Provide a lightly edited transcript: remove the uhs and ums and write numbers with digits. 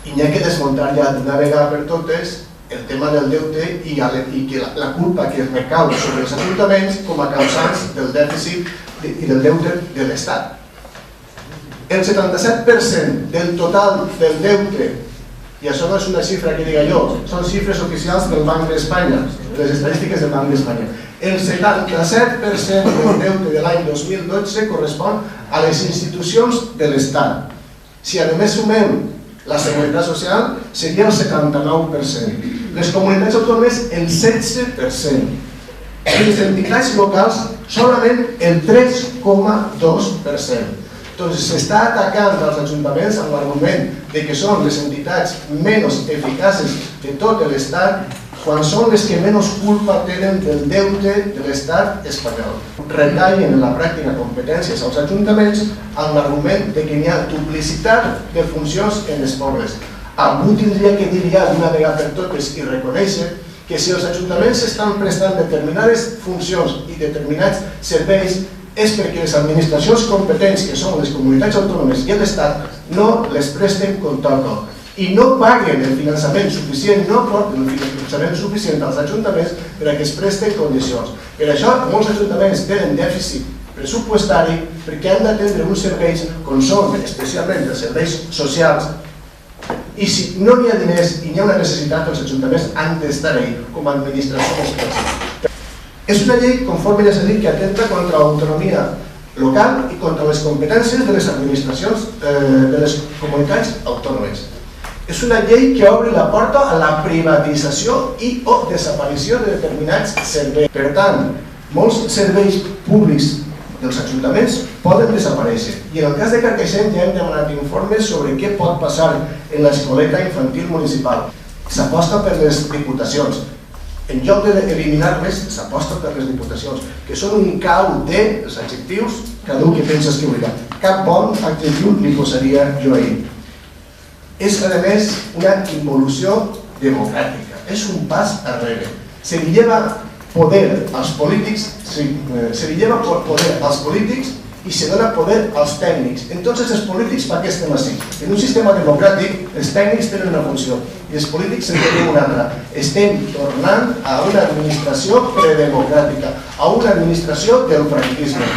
I n'hi ha que desmuntar ja d'una vegada per totes el tema del deute i que la culpa que es recau sobre els ajuntaments com a causants del dèficit i del deute de l'Estat. El 77% del total del deute, i això no és una xifra que diga jo, són xifres oficials del Banc d'Espanya, les estadístiques del Banc d'Espanya. El 77% del deute de l'any 2012 correspon a les institucions de l'Estat. Si a més sumem la Seguretat Social, seria el 79%. Les comunitats autònomes, el 16%. I les entitats locals, solament el 3,2%. Doncs s'està atacant als ajuntaments amb l'argument que són les entitats menys eficaces de tot l'Estat quan són les que menys culpa tenen del deute de l'Estat espanyol. Retallen en la pràctica competències als ajuntaments amb l'argument que hi ha duplicitat de funcions en els pobles. Algú tindria que dir ja d'una vegada per totes i reconèixer que si els ajuntaments estan prestant determinades funcions i determinats serveis és perquè les administracions competents, que són les comunitats autònomes i l'Estat, no les presten com toca i no paguen el finançament suficient, no aporten el finançament suficient als ajuntaments perquè es presten condicions. Per això, molts ajuntaments tenen dèficit pressupostari perquè han d'atendre uns serveis com són especialment els serveis socials, i si no hi ha diners i hi ha una necessitat, els ajuntaments han d'estar-hi com a administració responsables. És una llei, conforme ja s'ha dit, que atenta contra l'autonomia local i contra les competències de les administracions de les comunitats autònomes. És una llei que obre la porta a la privatització i o desaparició de determinats serveis. Per tant, molts serveis públics dels ajuntaments poden desaparèixer. I en el cas de Carcaixent ja hem demanat informes sobre què pot passar en l'escoleta infantil municipal. S'aposta per les diputacions. En lloc d'eliminar-les, s'aposta per les diputacions, que són un cau dels adjectius, cada un que pensa escriure. Cap bon adjectiu li posaria jo ahir. És, a més, una involució democràtica. És un pas enrere. Se li lleva poder als polítics, i se dona poder als tècnics. Entonces els polítics per què estem així? En un sistema democràtic els tècnics tenen una funció i els polítics en tenen una altra. Estem tornant a una administració predemocràtica, a una administració del franquisme.